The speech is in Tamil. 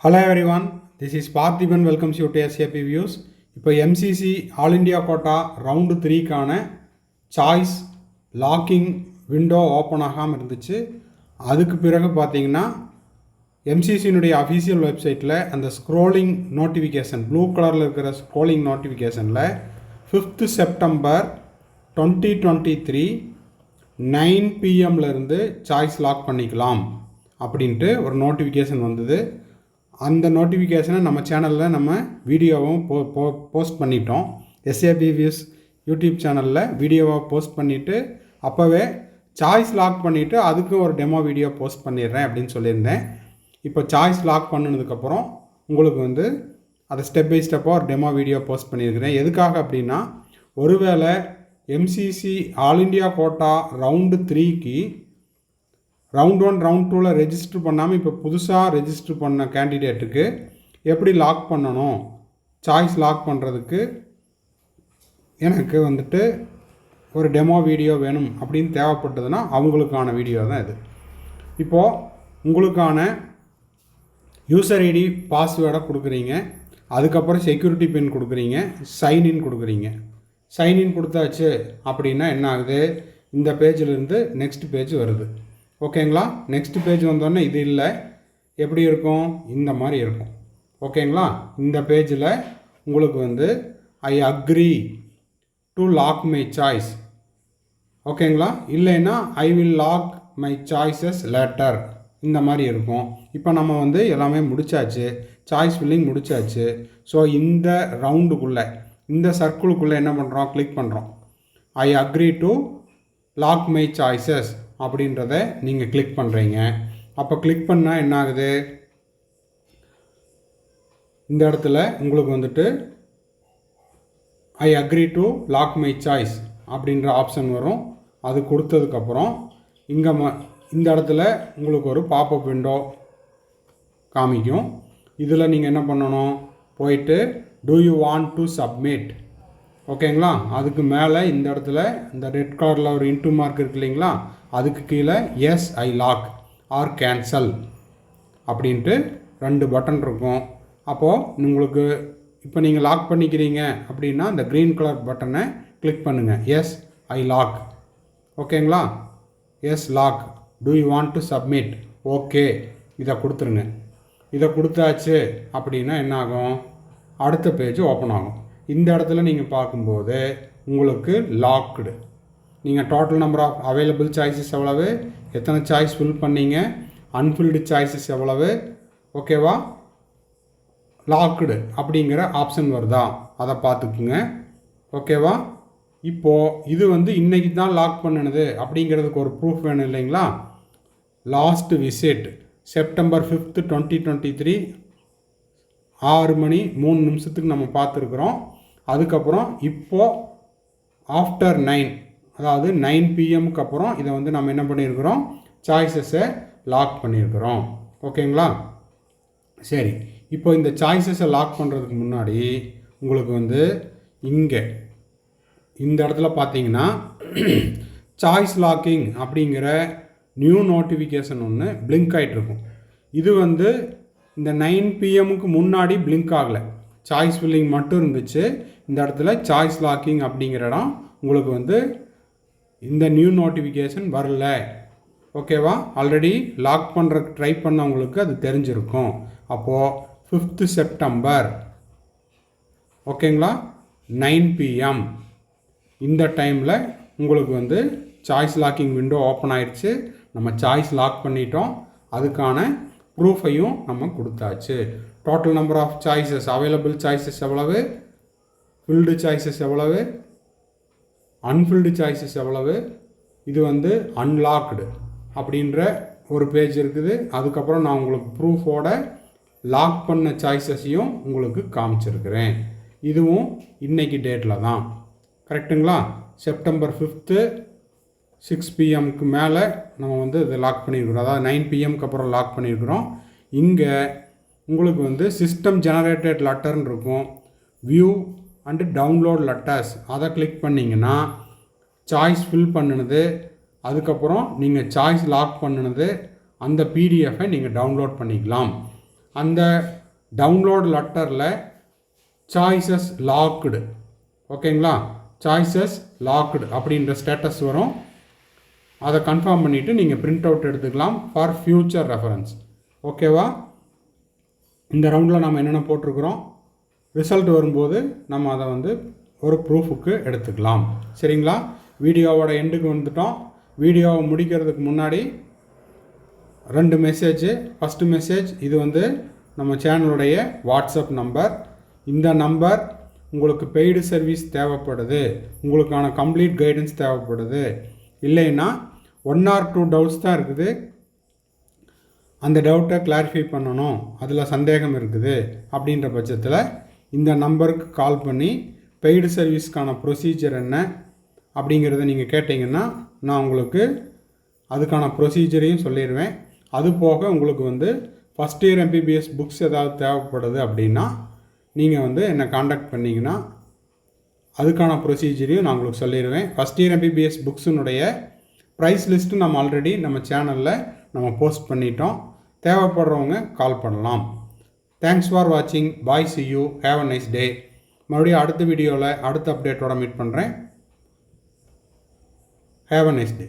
Hello everyone, this is Parthiban welcomes you to SAP Views. இப்போ MCC all India quota round 3க்கான சாய்ஸ் லாக்கிங் விண்டோ ஓப்பன் ஆகாமல் இருந்துச்சு. அதுக்கு பிறகு பார்த்தீங்கன்னா எம்சிசியினுடைய அஃபீஷியல் வெப்சைட்டில் அந்த ஸ்க்ரோலிங் நோட்டிஃபிகேஷன் ப்ளூ கலரில் இருக்கிற ஸ்க்ரோலிங் நோட்டிஃபிகேஷனில் 5th September 2023 9 PM choice lock பண்ணிக்கலாம் அப்படின்ட்டு ஒரு நோட்டிஃபிகேஷன் வந்தது. அந்த நோட்டிஃபிகேஷனை நம்ம சேனலில் நம்ம வீடியோவும் போஸ்ட் பண்ணிட்டோம். எஸ்ஏபி வியூஸ் யூடியூப் சேனலில் வீடியோவாக போஸ்ட் பண்ணிவிட்டு அப்போவே சாய்ஸ் லாக் பண்ணிவிட்டு அதுக்கு ஒரு டெமோ வீடியோ போஸ்ட் பண்ணிடுறேன் அப்படின்னு சொல்லியிருந்தேன். இப்போ சாய்ஸ் லாக் பண்ணினதுக்கப்புறம் உங்களுக்கு அதை ஸ்டெப் பை ஸ்டெப்பாக ஒரு டெமோ வீடியோ போஸ்ட் பண்ணியிருக்கிறேன். எதுக்காக அப்படின்னா, ஒருவேளை MCC all India quota round 3க்கு ரவுண்ட் 1 ரவுண்ட் 2ல் ரெஜிஸ்டர் பண்ணாமல் இப்போ புதுசாக ரெஜிஸ்டர் பண்ண கேண்டிடேட்டுக்கு எப்படி லாக் பண்ணணும், சாய்ஸ் லாக் பண்ணுறதுக்கு எனக்கு ஒரு டெமோ வீடியோ வேணும் அப்படின்னு தேவைப்பட்டதுன்னா அவங்களுக்கான வீடியோ தான் இது. இப்போது உங்களுக்கான யூசர் ஐடி பாஸ்வேர்டை கொடுக்குறீங்க, அதுக்கப்புறம் செக்யூரிட்டி பின் கொடுக்குறீங்க, சைன்இன் கொடுக்குறீங்க. சைன்இன் கொடுத்தாச்சு அப்படின்னா என்ன ஆகுது, இந்த பேஜிலேருந்து நெக்ஸ்ட் பேஜ் வருது. ஓகேங்களா? நெக்ஸ்ட் பேஜ் வந்தோடனே இது இல்லை, எப்படி இருக்கும், இந்த மாதிரி இருக்கும். ஓகேங்களா? இந்த பேஜில் உங்களுக்கு I agree to lock my choice. ஓகேங்களா? இல்லைன்னா I will lock my choices later, இந்த மாதிரி இருக்கும். இப்போ நம்ம எல்லாமே முடித்தாச்சு, சாய்ஸ் ஃபில்லிங் முடித்தாச்சு. ஸோ இந்த ரவுண்டுக்குள்ளே இந்த சர்க்கிளுக்குள்ளே என்ன பண்ணுறோம், கிளிக் பண்ணுறோம். I agree to lock my choices அப்படின்றத நீங்கள் கிளிக் பண்ணுறீங்க. அப்போ கிளிக் பண்ணால் என்ன ஆகுது, இந்த இடத்துல உங்களுக்கு I agree to lock my choice அப்படின்ற ஆப்ஷன் வரும். அது கொடுத்ததுக்கப்புறம் இந்த இடத்துல உங்களுக்கு ஒரு பாப்அப் விண்டோ காமிக்கும். இதில் நீங்கள் என்ன பண்ணணும், போயிட்டு do you want to submit. ஓகேங்களா? அதுக்கு மேலே இந்த இடத்துல இந்த ரெட் கலரில் ஒரு இன்டூ மார்க் இருக்கு இல்லைங்களா, அதுக்கு கீழே S I lock R cancel அப்படின்ட்டு 2 பட்டன் இருக்கும். அப்போது உங்களுக்கு இப்போ நீங்கள் லாக் பண்ணிக்கிறீங்க அப்படின்னா இந்த க்ரீன் கலர் பட்டனை கிளிக் பண்ணுங்கள், எஸ் ஐ லாக். ஓகேங்களா? Yes lock, do you want to submit, okay, இதை கொடுத்துருங்க. இதை கொடுத்தாச்சு அப்படின்னா என்ன ஆகும், அடுத்த பேஜ் ஓப்பன் ஆகும். இந்த இடத்துல நீங்கள் பார்க்கும்போது உங்களுக்கு லாக்டு, நீங்கள் total number of available choices எவ்வளவு, எத்தனை சாய்ஸ் ஃபில் பண்ணீங்க, அன்ஃபில்டு சாய்ஸஸ் எவ்வளவு, ஓகேவா, லாக்டு அப்படிங்கிற ஆப்ஷன் வருதா அதை பார்த்துக்குங்க. ஓகேவா? இப்போது இது இன்றைக்கி தான் லாக் பண்ணினது அப்படிங்கிறதுக்கு ஒரு ப்ரூஃப் வேணும் இல்லைங்களா. லாஸ்ட் விசிட் செப்டம்பர் 5th 2023 6:03 நம்ம பார்த்துருக்குறோம். அதுக்கப்புறம் இப்போது ஆஃப்டர் 9, அதாவது 9 PM அப்புறம் இதை நம்ம என்ன பண்ணியிருக்கிறோம், சாய்ஸஸை லாக் பண்ணியிருக்கிறோம். ஓகேங்களா? சரி, இப்போ இந்த சாய்ஸஸை லாக் பண்ணுறதுக்கு முன்னாடி உங்களுக்கு இங்கே இந்த இடத்துல பார்த்தீங்கன்னா சாய்ஸ் லாக்கிங் அப்படிங்கிற நியூ நோட்டிஃபிகேஷன் ஒன்று பிளிங்க் ஆகிட்டுருக்கும். இது இந்த 9 PM முன்னாடி பிளிங்க் ஆகலை, சாய்ஸ் ஃபில்லிங் மட்டும் இருந்துச்சு. இந்த இடத்துல சாய்ஸ் லாக்கிங் அப்படிங்கிற இடம் உங்களுக்கு இந்த நியூ நோட்டிஃபிகேஷன் வரல. ஓகேவா? ஆல்ரெடி லாக் பண்ணுறதுக்கு ட்ரை பண்ணவங்களுக்கு அது தெரிஞ்சிருக்கும். அப்போது 5th செப்டம்பர், ஓகேங்களா, 9 PM இந்த டைமில் உங்களுக்கு சாய்ஸ் லாக்கிங் விண்டோ ஓப்பன் ஆயிடுச்சு. நம்ம சாய்ஸ் லாக் பண்ணிட்டோம், அதுக்கான ப்ரூஃபையும் நம்ம கொடுத்தாச்சு. Total number of choices, available choices எவ்வளவு, ஃபில்டு சாய்ஸஸ் எவ்வளவு, அன்ஃபில்டு சாய்ஸஸ் எவ்வளவு, இது அன்லாக்டு அப்படின்ற ஒரு பேஜ் இருக்குது. அதுக்கப்புறம் நான் உங்களுக்கு ப்ரூஃபோட லாக் பண்ண சாய்ஸஸையும் உங்களுக்கு காமிச்சிருக்கிறேன். இதுவும் இன்றைக்கி டேட்டில் தான், கரெக்டுங்களா. செப்டம்பர் 5th 6 PM மேலே நம்ம இதை லாக் பண்ணியிருக்கிறோம், அதாவது 9 PM அப்புறம் லாக் பண்ணியிருக்கிறோம். இங்கே உங்களுக்கு சிஸ்டம் ஜெனரேட்டட் லெட்டர்னு இருக்கும், வியூ அண்டு டவுன்லோட் லெட்டர்ஸ், அதை கிளிக் பண்ணிங்கன்னா சாய்ஸ் ஃபில் பண்ணினது, அதுக்கப்புறம் நீங்கள் சாய்ஸ் லாக் பண்ணினது, அந்த பிடிஎஃபை நீங்கள் டவுன்லோட் பண்ணிக்கலாம். அந்த டவுன்லோட் லெட்டரில் சாய்ஸஸ் லாக்டு, ஓகேங்களா, சாய்ஸஸ் லாக்டு அப்படின்ற ஸ்டேட்டஸ் வரும். அதை கன்ஃபார்ம் பண்ணிவிட்டு நீங்கள் பிரிண்ட் அவுட் எடுத்துக்கலாம் ஃபார் ஃப்யூச்சர் ரெஃபரன்ஸ். ஓகேவா? இந்த ரவுண்டில் நம்ம என்னென்ன போட்டிருக்கிறோம், ரிசல்ட் வரும்போது நம்ம அதை வந்து ஒரு ப்ரூஃபுக்கு எடுத்துக்கலாம். சரிங்களா? வீடியோவோட எண்டுக்கு வந்துட்டோம். வீடியோவை முடிக்கிறதுக்கு முன்னாடி 2 மெசேஜ். ஃபஸ்ட்டு மெசேஜ், இது வந்து நம்ம சேனலுடைய வாட்ஸ்அப் நம்பர். இந்த நம்பர் உங்களுக்கு பெய்டு சர்வீஸ் தேவைப்படுது, உங்களுக்கான கம்ப்ளீட் கைடன்ஸ் தேவைப்படுது, இல்லைன்னா 1 or 2 டவுட்ஸ் தான் இருக்குது, அந்த டவுட்டை கிளாரிஃபை பண்ணணும், அதில் சந்தேகம் இருக்குது அப்படின்ற பட்சத்தில் இந்த நம்பருக்கு கால் பண்ணி பெய்டு சர்வீஸ்க்கான ப்ரொசீஜர் என்ன அப்படிங்கிறத நீங்கள் கேட்டிங்கன்னா நான் உங்களுக்கு அதுக்கான ப்ரொசீஜரையும் சொல்லிடுவேன். அது போக உங்களுக்கு வந்து ஃபஸ்ட் இயர் MBBS புக்ஸ் ஏதாவது தேவைப்படுது அப்படின்னா நீங்கள் வந்து என்னை காண்டாக்ட் பண்ணிங்கன்னா அதுக்கான ப்ரொசீஜரையும் நான் உங்களுக்கு சொல்லிடுவேன். ஃபஸ்ட் இயர் MBBS புக்ஸுனுடைய ப்ரைஸ் லிஸ்ட்டு நம்ம ஆல்ரெடி நம்ம சேனலில் நம்ம போஸ்ட் பண்ணிட்டோம். தேவைப்படுறவங்க கால் பண்ணலாம். தேங்க்ஸ் ஃபார் வாட்சிங். பாய், see you, have a nice day. மறுபடியும் அடுத்த வீடியோவில் அடுத்த அப்டேட்டோட மீட் பண்ணுறேன். Have a nice day.